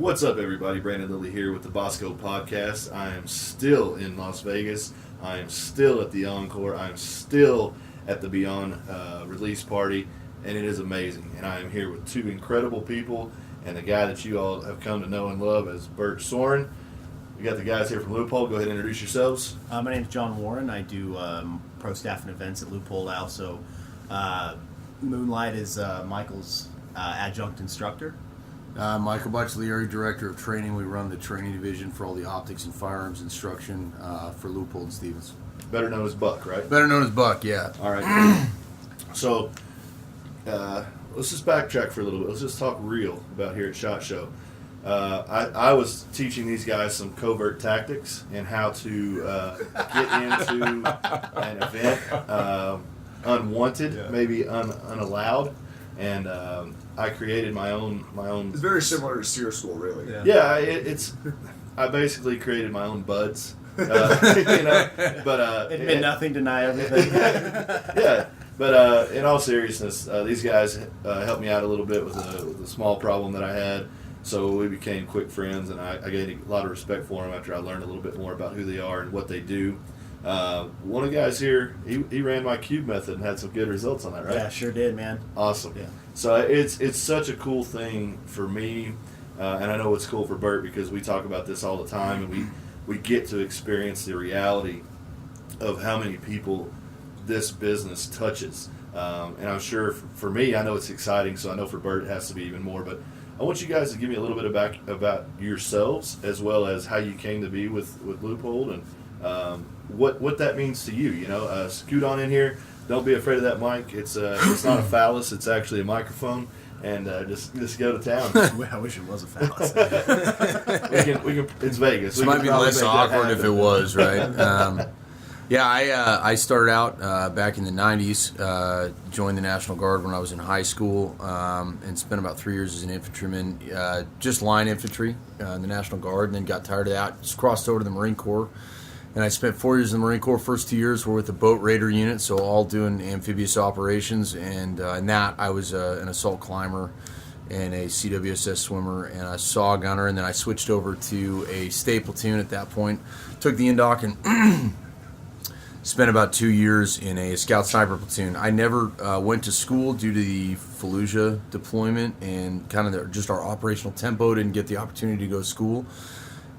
What's up, everybody? Brandon Lilly here with the Bosco Podcast. I am still in Las Vegas. I am still at the Encore. I am still at the Beyond release party, and it is amazing. And I am here with two incredible people, and the guy that you all have come to know and love as Bert Sorin. We got the guys here from Leupold. Go ahead and introduce yourselves. My name is John Warren. I do pro staff and events at Leupold. I also Moonlight is Michael's adjunct instructor. Michael Baccellieri, Director of Training. We run the training division for all the optics and firearms instruction for Leupold and Stevens. Better known as Buck, right? Better known as Buck, yeah. All right. So let's just backtrack for a little bit. Let's just talk real about here at SHOT Show. I was teaching these guys some covert tactics and how to get into an event unwanted, maybe unallowed, and I created my own. It's very similar to SEER school, really. Yeah, it's. I basically created my own buds. But Admit nothing, deny everything. Yeah, but in all seriousness, these guys helped me out a little bit with a small problem that I had. So we became quick friends, and I gained a lot of respect for them after I learned a little bit more about who they are and what they do. One of the guys here, he ran my cube method and had some good results on that, right? Yeah, sure did, man. Awesome. Yeah. So it's such a cool thing for me, and I know it's cool for Bert because we talk about this all the time, and we get to experience the reality of how many people this business touches. And I'm sure for me, I know it's exciting, so I know for Bert it has to be even more, but I want you guys to give me a little bit about yourselves as well as how you came to be with Leupold and what that means to you. You know, scoot on in here. Don't be afraid of that mic. It's not a phallus. It's actually a microphone. And just go to town. I wish it was a phallus. we can. It's Vegas. This might be less awkward if it was, right? Yeah, I started out back in the 90s, joined the National Guard when I was in high school, and spent about 3 years as an infantryman, just line infantry in the National Guard, and then got tired of that, just crossed over to the Marine Corps. And I spent 4 years in the Marine Corps. First 2 years were with the boat raider unit, so all doing amphibious operations. And in that, I was an assault climber and a CWSS swimmer and a SAW gunner. And then I switched over to a state platoon at that point. Took the indoc and spent about 2 years in a scout sniper platoon. I never went to school due to the Fallujah deployment and kind of just our operational tempo. Didn't get the opportunity to go to school.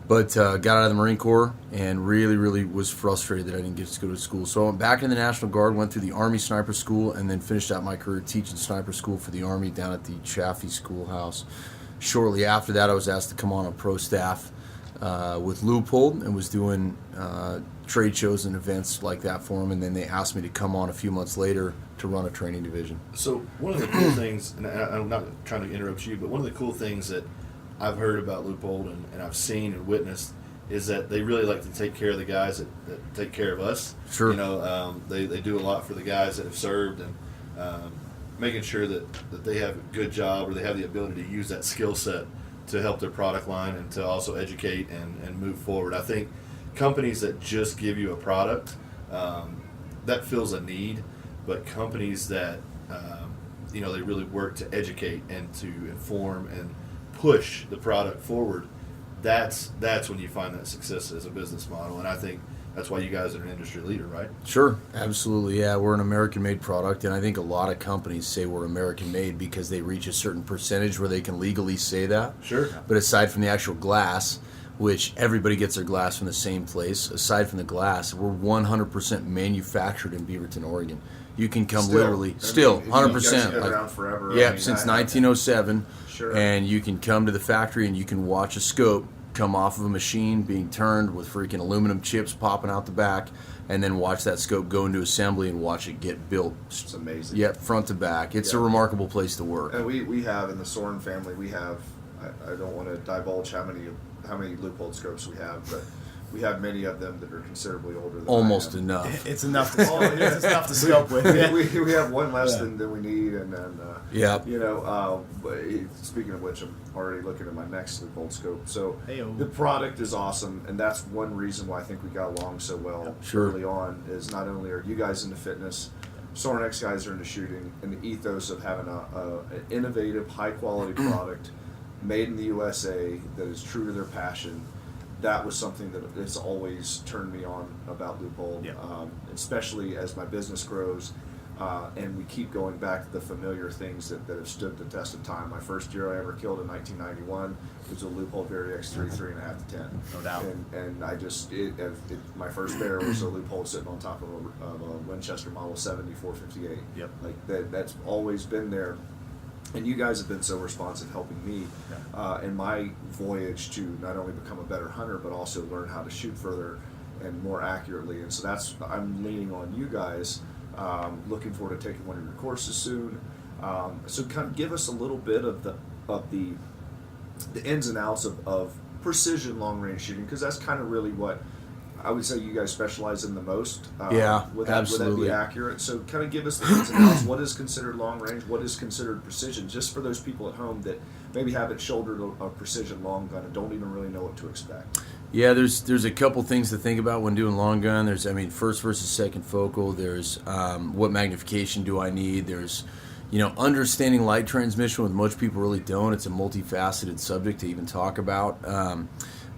But got out of the Marine Corps and really, really was frustrated that I didn't get to go to school. So I went back in the National Guard, went through the Army Sniper School, and then finished out my career teaching sniper school for the Army down at the Chaffee Schoolhouse. Shortly after that, I was asked to come on a pro staff with Leupold and was doing trade shows and events like that for them. And then they asked me to come on a few months later to run a training division. So one of the cool things, and I'm not trying to interrupt you, but one of the cool things that I've heard about Leupold and I've seen and witnessed is that they really like to take care of the guys that take care of us. Sure. You know, they do a lot for the guys that have served and making sure that they have a good job or they have the ability to use that skill set to help their product line and to also educate and move forward. I think companies that just give you a product, that fills a need, but companies that, they really work to educate and to inform and push the product forward, that's when you find that success as a business model. And I think that's why you guys are an industry leader, right? Sure, absolutely. Yeah, we're an American-made product, and I think a lot of companies say we're American-made because they reach a certain percentage where they can legally say that. Sure. But aside from the actual glass, which everybody gets their glass from the same place, aside from the glass, we're 100% manufactured in Beaverton, Oregon. You can come Still 100%. You guys have been around forever. Yeah, since 1907. Sure. And you can come to the factory and you can watch a scope come off of a machine being turned with freaking aluminum chips popping out the back, and then watch that scope go into assembly and watch it get built. It's amazing. Yep, front to back. It's a remarkable place to work. And we have in the Sorin family, we have, I don't want to divulge how many Leupold scopes we have, but we have many of them that are considerably older than Almost I am. enough. It's enough. It's enough to scope with. We have one less than we need, and then Yeah. speaking of which, I'm already looking at my next Leupold scope. So Heyo. the product is awesome, and that's one reason why I think we got along so well Sure. early on. Is not only are you guys into fitness, Sorinex guys are into shooting, and the ethos of having an innovative, high quality product made in the USA, that is true to their passion. That was something that has always turned me on about Leupold, especially as my business grows. And we keep going back to the familiar things that have stood the test of time. My first year I ever killed in 1991 was a Leupold Variax 3.5 to 10. No doubt. And I just, my first bear was a Leupold sitting on top of a Winchester Model 70 458. Yep. Like that's always been there. And you guys have been so responsive helping me in my voyage to not only become a better hunter, but also learn how to shoot further and more accurately. And so I'm leaning on you guys. Looking forward to taking one of your courses soon. So kind of give us a little bit of the ins and outs of precision long range shooting, because that's kind of really what I would say you guys specialize in the most. Absolutely. Would that be accurate? So kind of give us the ins and outs. What is considered long range? What is considered precision? Just for those people at home that maybe haven't shouldered a precision long gun and don't even really know what to expect. Yeah, there's a couple things to think about when doing long gun. There's, first versus second focal. There's what magnification do I need? There's, understanding light transmission, which most people really don't. It's a multifaceted subject to even talk about.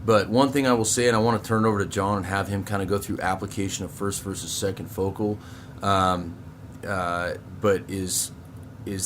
But one thing I will say, and I want to turn it over to John and have him kind of go through application of first versus second focal, but is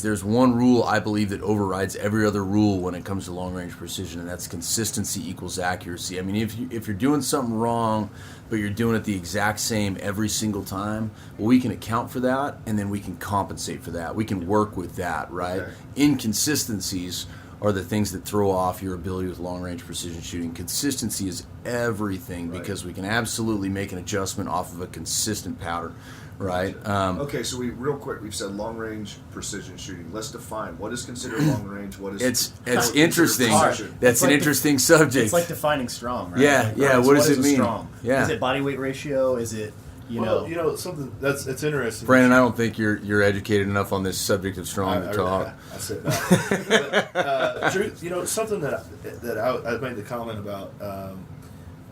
there's one rule I believe that overrides every other rule when it comes to long range precision, and that's consistency equals accuracy. If you're doing something wrong, but you're doing it the exact same every single time, well, we can account for that, and then we can compensate for that. We can work with that, right? Okay. Inconsistencies are the things that throw off your ability with long-range precision shooting. Consistency is everything, because we can absolutely make an adjustment off of a consistent pattern, right? Okay, so we've said long-range precision shooting. Let's define what is considered long-range. What is It's interesting. precision? That's an interesting subject. It's like defining strong, right? Yeah, yeah. What does it mean? Strong? Yeah. Is it body weight ratio? Is it something it's interesting. Brandon, I don't think you're educated enough on this subject of strong to talk. I said that. But, truth, something that I made the comment about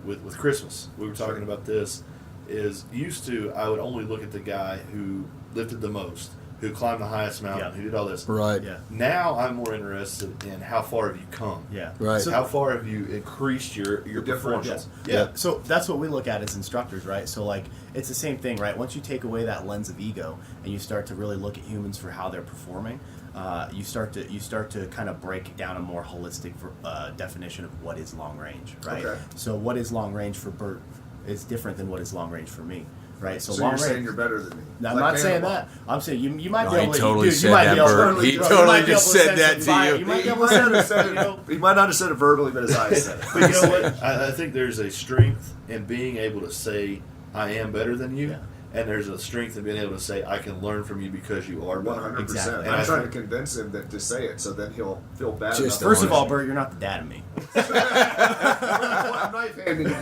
with Christmas. We were talking about this. Is used to I would only look at the guy who lifted the most, who climbed the highest mountain, who did all this. Right. Yeah. Now I'm more interested in how far have you come. Yeah. Right. So how far have you increased your performance? Yeah. So that's what we look at as instructors, right? So it's the same thing, right? Once you take away that lens of ego and you start to really look at humans for how they're performing, you start to kind of break down a more holistic definition of what is long range, right? Okay. So what is long range for Bert is different than what is long range for me. Right, So long you're range. saying you're better than me. No, I'm not saying that. I'm saying you might be able to. He totally you said might that, be able to- Bert. He you totally might be just able to said that sense to it. you. Might be able to sense it, He might not have said it verbally, but his eyes said it. But you know what? I think there's a strength in being able to say I am better than you, and there's a strength in being able to say I can learn from you because you are better. 100%. Exactly. And I'm trying to convince him to say it, so then he'll feel bad. Just enough. First of all, Bert, you're not the dad of me. I'm knife handing you.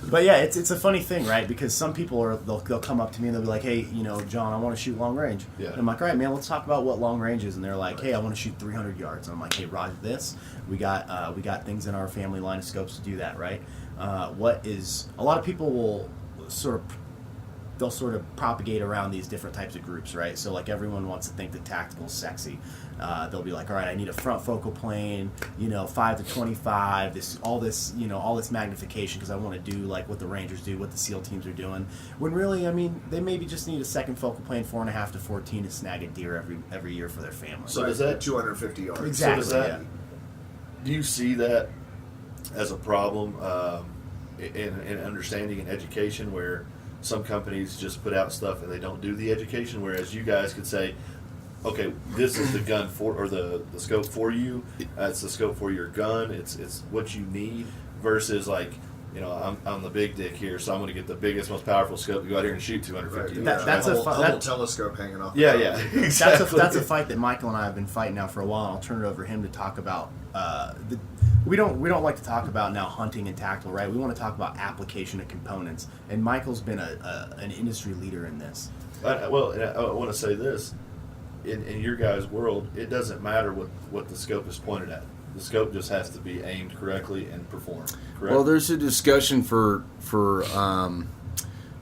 But yeah, it's a funny thing, right? Because some people they'll come up to me and they'll be like, "Hey, John, I want to shoot long range." Yeah. And I'm like, "All right, man, let's talk about what long range is." And they're like, "Hey, I want to shoot 300 yards." And I'm like, "Hey, roger this. We got things in our family line of scopes to do that, right?" A lot of people will they'll sort of propagate around these different types of groups, right? So everyone wants to think that tactical is sexy. They'll be like, all right, I need a front focal plane, 5 to 25, all this magnification because I want to do like what the Rangers do, what the SEAL teams are doing. When really, they maybe just need a second focal plane, 4.5 to 14, to snag a deer every year for their family. So does that 250 yards? Exactly. So does that, do you see that as a problem in understanding and education, where some companies just put out stuff and they don't do the education, whereas you guys could say, okay, this is the gun or the scope for you. It's the scope for your gun. It's what you need versus I'm the big dick here, so I'm going to get the biggest, most powerful scope to go out here and shoot 250. Right. That's a whole telescope hanging off. Yeah, exactly. That's a fight that Michael and I have been fighting now for a while. And I'll turn it over to him to talk about. We don't like to talk about now hunting and tactical, right? We want to talk about application of components, and Michael's been an industry leader in this. I want to say this: in your guys' world, it doesn't matter what the scope is pointed at. The scope just has to be aimed correctly and perform. Correct? Well, there's a discussion for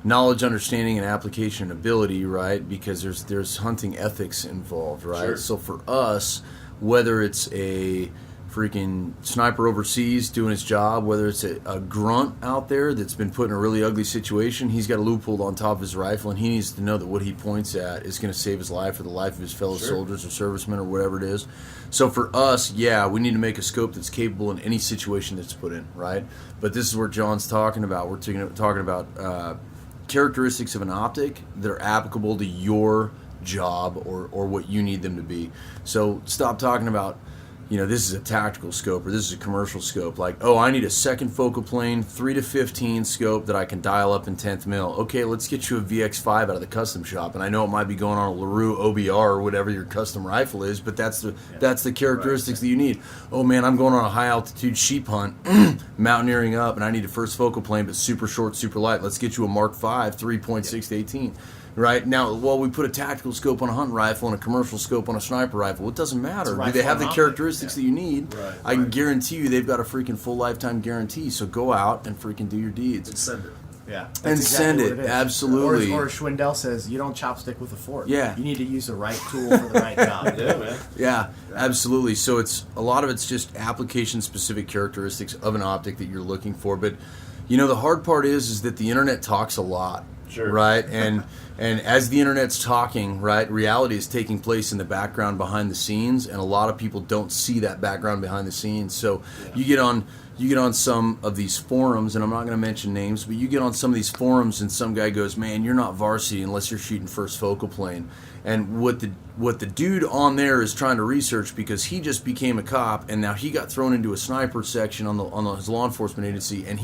knowledge, understanding, and application ability, right? Because there's hunting ethics involved, right? Sure. So for us, whether it's a freaking sniper overseas doing his job, whether it's a grunt out there that's been put in a really ugly situation, he's got a Leupold on top of his rifle, and he needs to know that what he points at is going to save his life or the life of his fellow soldiers or servicemen or whatever it is. So for us, yeah, we need to make a scope that's capable in any situation that's put in, right? But this is where John's talking about. We're talking about characteristics of an optic that are applicable to your job or what you need them to be. So stop talking about, this is a tactical scope or this is a commercial scope. Like, oh, I need a second focal plane, 3 to 15 scope that I can dial up in 10th mil. Okay, let's get you a VX5 out of the custom shop. And I know it might be going on a LaRue OBR or whatever your custom rifle is, but that's the characteristics that you need. Oh man, I'm going on a high altitude sheep hunt, mountaineering up, and I need a first focal plane, but super short, super light. Let's get you a Mark 5, 3.6 to 18. Right now, we put a tactical scope on a hunting rifle and a commercial scope on a sniper rifle. It doesn't matter. Do they have the characteristics that you need? Right, I can guarantee you they've got a freaking full lifetime guarantee. So go out and freaking do your deeds. And send it. Yeah, And send it, absolutely. Or Schwindel says, you don't chopstick with a fork. Yeah. You need to use the right tool for the right job. Yeah, man. Yeah, absolutely. So a lot of it's just application-specific characteristics of an optic that you're looking for. But, the hard part is that the internet talks a lot. Sure. Right? And as the internet's talking, right, reality is taking place in the background behind the scenes, and a lot of people don't see that background behind the scenes. So you get on some of these forums, and I'm not going to mention names, but you get on some of these forums and some guy goes, man, you're not varsity unless you're shooting first focal plane. And what the dude on there is trying to research, because he just became a cop and now he got thrown into a sniper section on his law enforcement agency, and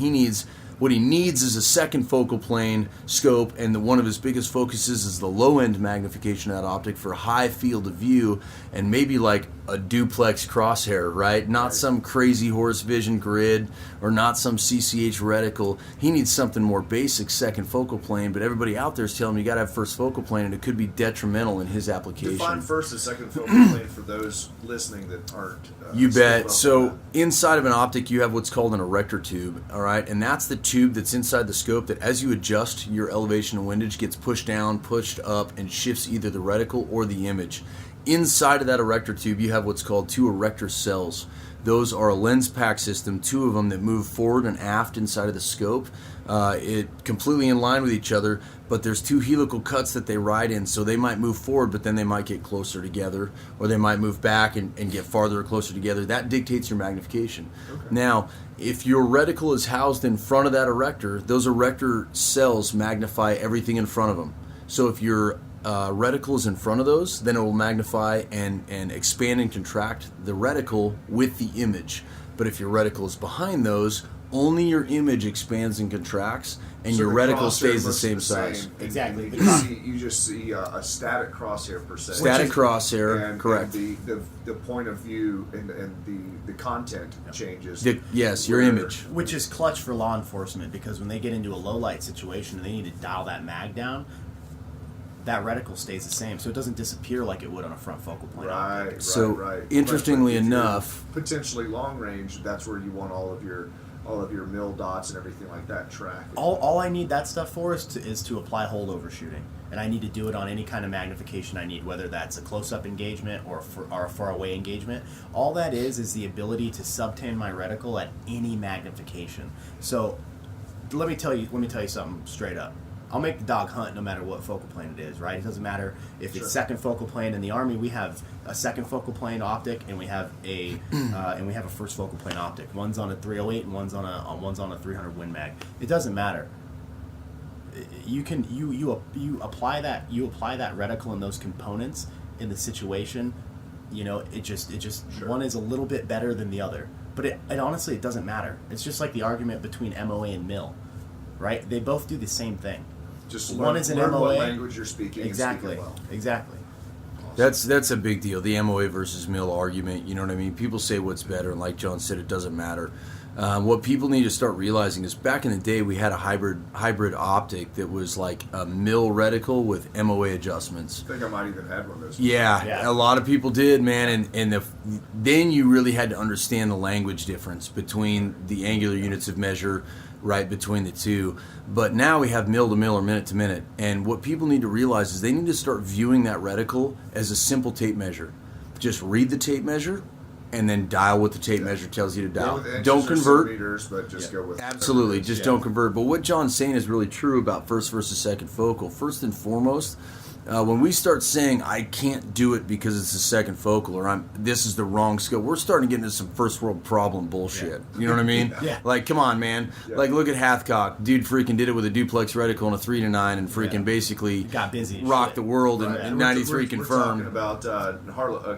what he needs is a second focal plane scope, and one of his biggest focuses is the low-end magnification of that optic for high field of view, and maybe like a duplex crosshair, right? Not some crazy horse vision grid or not some CCH reticle. He needs something more basic, second focal plane, but everybody out there is telling him you got to have first focal plane, and it could be detrimental in his application. Define first and second focal plane for those listening that aren't. You bet. So inside of an optic, you have what's called an erector tube, all right? And that's the tube that's inside the scope that as you adjust your elevation and windage gets pushed down, pushed up, and shifts either the reticle or the image. Inside of that erector tube, you have what's called 2 erector cells. Those are a lens pack system, 2 of them that move forward and aft inside of the scope. It completely in line with each other, but there's 2 helical cuts that they ride in, so they might move forward, but then they might get closer together, or they might move back and get farther or closer together. That dictates your magnification. Okay. Now, if your reticle is housed in front of that erector, those erector cells magnify everything in front of them. So if your reticle is in front of those, then it will magnify and expand and contract the reticle with the image. But if your reticle is behind those, only your image expands and contracts, and So your the reticle crosshair stays the looks same size. and Exactly. You just see a static crosshair per se. Static crosshair, and, correct. And the point of view and the content changes. Yes, your Where- image. Which is clutch for law enforcement, because when they get into a low light situation and they need to dial that mag down, that reticle stays the same, so it doesn't disappear like it would on a front focal plane. Right. So, right. interestingly But if you're enough- potentially long range, that's where you want all of your mil dots and everything like that tracked. All I need that stuff for is to apply holdover shooting, and I need to do it on any kind of magnification I need, whether that's a close-up engagement or a far-away engagement. All that is the ability to subtend my reticle at any magnification. So let me tell you something straight up. I'll make the dog hunt no matter what focal plane it is, right? It doesn't matter if it's second focal plane. In the Army, we have a second focal plane optic, and we have a first focal plane optic. One's on a 308 and one's on a 300 Win Mag. It doesn't matter. You apply that reticle and those components in the situation. It just one is a little bit better than the other. But it honestly, it doesn't matter. It's just like the argument between MOA and MIL, right? They both do the same thing. Just One learn, is an learn MOA. what language you're speaking. Exactly. And speak it well. Exactly. That's a big deal, the MOA versus MIL argument. You know what I mean? People say what's better, and like John said, it doesn't matter. What people need to start realizing is back in the day, we had a hybrid optic that was like a MIL reticle with MOA adjustments. I think I might even had one of those. Yeah, a lot of people did, man, and then you really had to understand the language difference between the angular units of measure, right, between the two. But now we have mil to mil or minute to minute, and what people need to realize is they need to start viewing that reticle as a simple tape measure. just read the tape measure, and then dial what the tape measure tells you to Go dial. with inches Don't or convert. centimeters, but just go with Absolutely, just Yeah. don't convert. But what John's saying is really true about first versus second focal. First and foremost, when we start saying I can't do it because it's a second focal, or this is the wrong scope, we're starting to get into some first world problem bullshit. You know what I mean? Yeah. Like, come on, man. Yeah. Like, look at Hathcock. Dude freaking did it with a duplex reticle and a 3-9 and freaking Yeah. basically Got busy as rocked shit. the world Right. in And 93 we're confirmed. talking about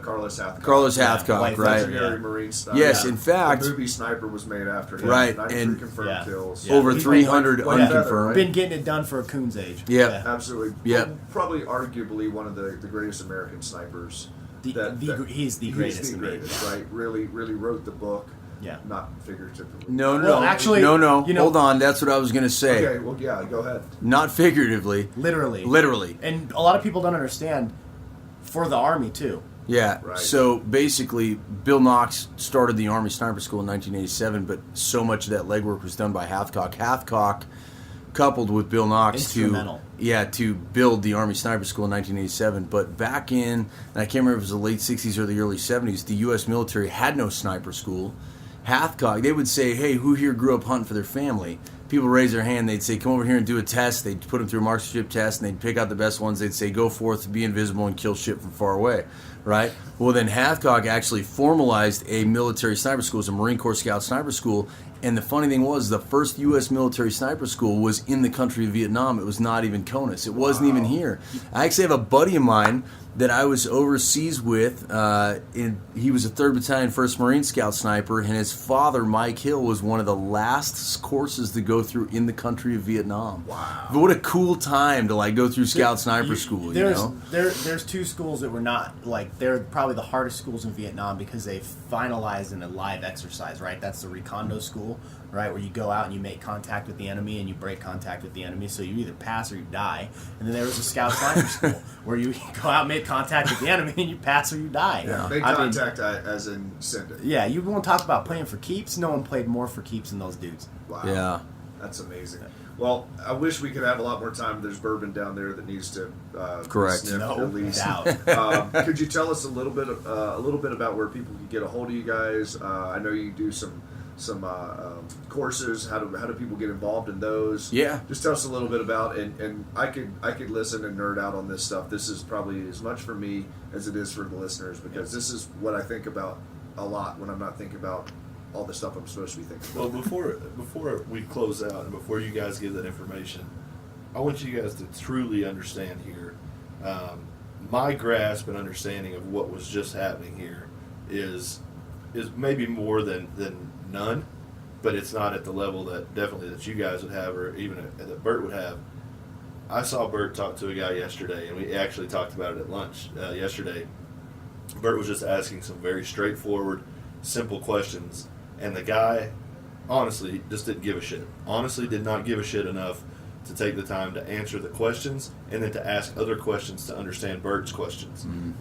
Carlos Hathcock. Carlos Yeah, Hathcock, White right? Legendary Yeah. Marine sniper. Yes, Yeah. in fact, the movie Sniper was made after him. Right, 93 and- confirmed Yeah. kills. Yeah. over He's 300 like feather, unconfirmed. right? Been getting it done for a coon's age. Yeah. Absolutely. Yeah. Probably arguably one of the greatest American snipers. He's the greatest. He's the to me. greatest, right? Really wrote the book. Yeah. Not figuratively. No, Well, no, actually, no. you know- Hold on, that's what I was gonna say. Okay, well, yeah, go ahead. Not figuratively, Literally. literally. And a lot of people don't understand for the Army, too. Yeah. Right. So basically, Bill Knox started the Army Sniper School in 1987, but so much of that legwork was done by Hathcock. Hathcock, coupled with Bill Knox, Instrumental. to build the Army Sniper School in 1987. But back in, and I can't remember if it was the late 60s or the early 70s, the U.S. military had no sniper school. Hathcock, they would say, hey, who here grew up hunting for their family? People raise their hand, they'd say, come over here and do a test. They'd put them through a marksmanship test, and they'd pick out the best ones. They'd say, go forth, be invisible, and kill shit from far away, right? Well, then Hathcock actually formalized a military sniper school. It was a Marine Corps Scout Sniper School, and the funny thing was, the first U.S. military sniper school was in the country of Vietnam. It was not even CONUS. It wasn't even here. I actually have a buddy of mine that I was overseas with. He was a 3rd Battalion 1st Marine Scout Sniper, and his father, Mike Hill, was one of the last courses to go through in the country of Vietnam. Wow. But what a cool time to go through Scout Sniper School, you know? There's two schools that were not, they're probably the hardest schools in Vietnam because they finalized in a live exercise, right? That's the Recondo School, right? Where you go out and you make contact with the enemy and you break contact with the enemy, so you either pass or you die. And then there was a Scout Sniper School where you go out and make contact with the enemy and you pass or you die. Yeah. Make I mean, contact as in send it. yeah, you want to talk about playing for keeps? No one played more for keeps than those dudes. Wow. Yeah. That's amazing. Well, I wish we could have a lot more time. There's bourbon down there that needs to Correct. sniffed No at least. doubt. Could you tell us a little bit about where people can get a hold of you guys? I know you do some courses. How do people get involved in those? Yeah. Just tell us a little bit about and I could listen and nerd out on this stuff. This is probably as much for me as it is for the listeners because this is what I think about a lot when I'm not thinking about all the stuff I'm supposed to be thinking Well, about. before we close out and before you guys give that information, I want you guys to truly understand here. My grasp and understanding of what was just happening here is maybe more than none, but it's not at the level that definitely that you guys would have or even that Bert would have. I saw Bert talk to a guy yesterday, and we actually talked about it at lunch yesterday. Bert was just asking some very straightforward, simple questions, and the guy honestly just didn't give a shit. Honestly did not give a shit enough to take the time to answer the questions and then to ask other questions to understand Bert's questions. Mm-hmm.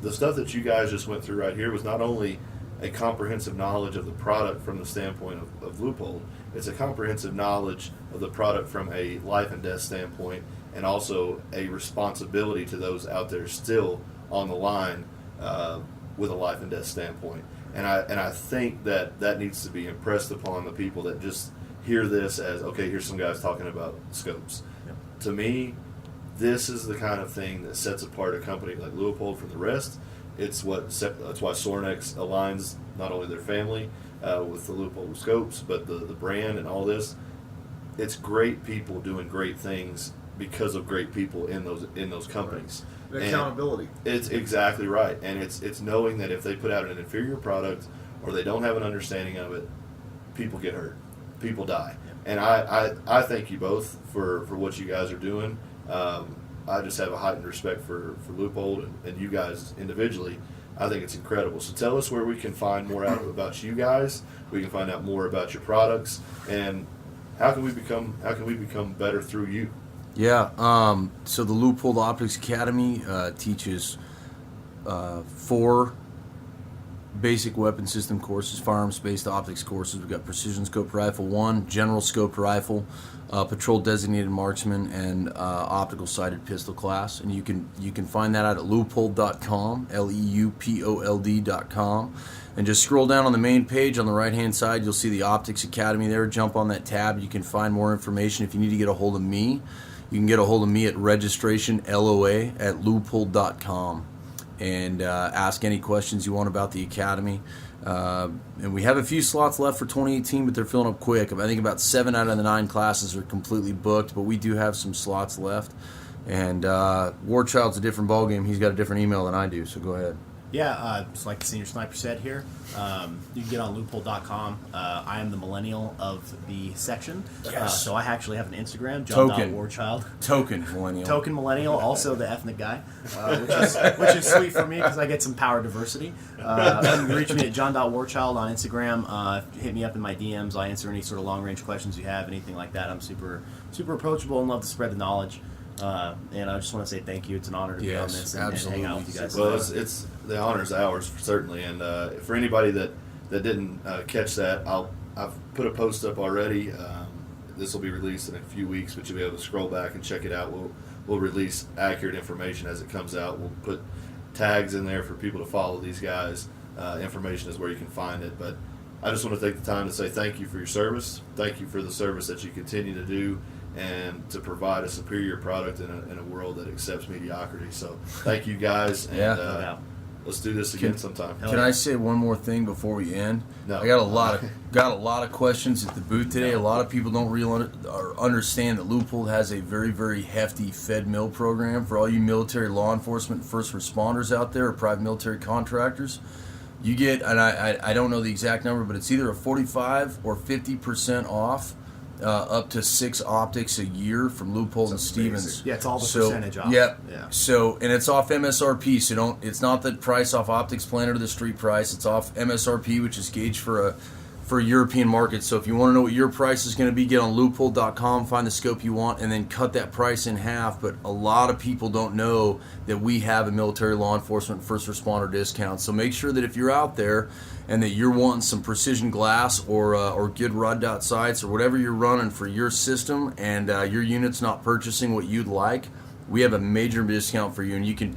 The stuff that you guys just went through right here was not only a comprehensive knowledge of the product from the standpoint of Leupold, it's a comprehensive knowledge of the product from a life and death standpoint and also a responsibility to those out there still on the line with a life and death standpoint. And I think that needs to be impressed upon the people that just hear this as, okay, here's some guys talking about scopes. Yep. To me, this is the kind of thing that sets apart a company like Leupold from the rest. That's why Sorinex aligns not only their family with the Leupold scopes, but the brand and all this. It's great people doing great things because of great people in those companies. And And accountability. It's exactly right, and it's knowing that if they put out an inferior product or they don't have an understanding of it, people get hurt, people die. And I thank you both for what you guys are doing. I just have a heightened respect for Leupold and you guys individually. I think it's incredible. So tell us where we can find more out about you guys. We can find out more about your products, and how can we become better through you? Yeah, so the Leupold Optics Academy teaches 4 basic weapon system courses, firearms-based optics courses. We've got precision scope rifle 1, general scope rifle, patrol designated marksman, and optical sighted pistol class. And you can find that out at leupold.com, LEUPOLD.com. And just scroll down on the main page on the right hand side, you'll see the Optics Academy there. Jump on that tab, you can find more information. If you need to get a hold of me, you can get a hold of me at registrationLOA@leupold.com and ask any questions you want about the Academy. And we have a few slots left for 2018, but they're filling up quick. I think about 7 out of the 9 classes are completely booked, but we do have some slots left. And Warchild's a different ballgame. He's got a different email than I do, so go ahead. Yeah, just like the senior sniper said here, you can get on Leupold.com. I am the millennial of the section, so I actually have an Instagram, John.Warchild. Token millennial. Token millennial, also the ethnic guy, which is sweet for me because I get some power diversity. You can reach me at John.Warchild on Instagram. Hit me up in my DMs. I answer any sort of long-range questions you have, anything like that. I'm super approachable and love to spread the knowledge. And I just want to say thank you. It's an honor to be on this and hang out with you guys. Well, it's the honor's ours, certainly. And for anybody that didn't catch that, I've put a post up already. This will be released in a few weeks, but you'll be able to scroll back and check it out. We'll release accurate information as it comes out. We'll put tags in there for people to follow these guys. Information is where you can find it. But I just want to take the time to say thank you for your service. Thank you for the service that you continue to do, and to provide a superior product in a world that accepts mediocrity. So thank you guys, and let's do this again sometime. Can I say one more thing before we end? No. I got a lot of questions at the booth today. A lot of people don't really understand that Leupold has a very, very hefty Fed Mill program for all you military law enforcement first responders out there, or private military contractors. You get, and I don't know the exact number, but it's either a 45 or 50% off. Up to 6 optics a year from Leupold and Stevens. Yeah, it's all the percentage off. Yeah. So, and it's off MSRP. So it's not the price off Optics Planet or the street price. It's off MSRP, which is gauged for a European market. So if you want to know what your price is going to be, get on Leupold.com, find the scope you want, and then cut that price in half. But a lot of people don't know that we have a military law enforcement first responder discount. So make sure that if you're out there and that you're wanting some precision glass or good rod dot sights or whatever you're running for your system, and your unit's not purchasing what you'd like, we have a major discount for you, and you can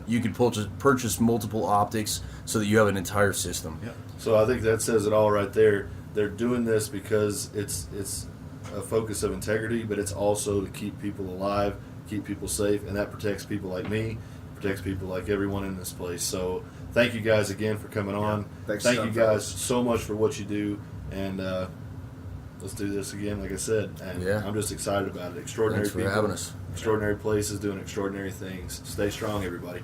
purchase multiple optics so that you have an entire system. Yep. So I think that says it all right there. They're doing this because it's a focus of integrity, but it's also to keep people alive, keep people safe, and that protects people like me, protects people like everyone in this place. So thank you guys again for coming on. Thanks, thank you guys so much for what you do, and let's do this again, like I said. And I'm just excited about it. Extraordinary Thanks for people, having us. extraordinary places, doing extraordinary things. Stay strong, everybody.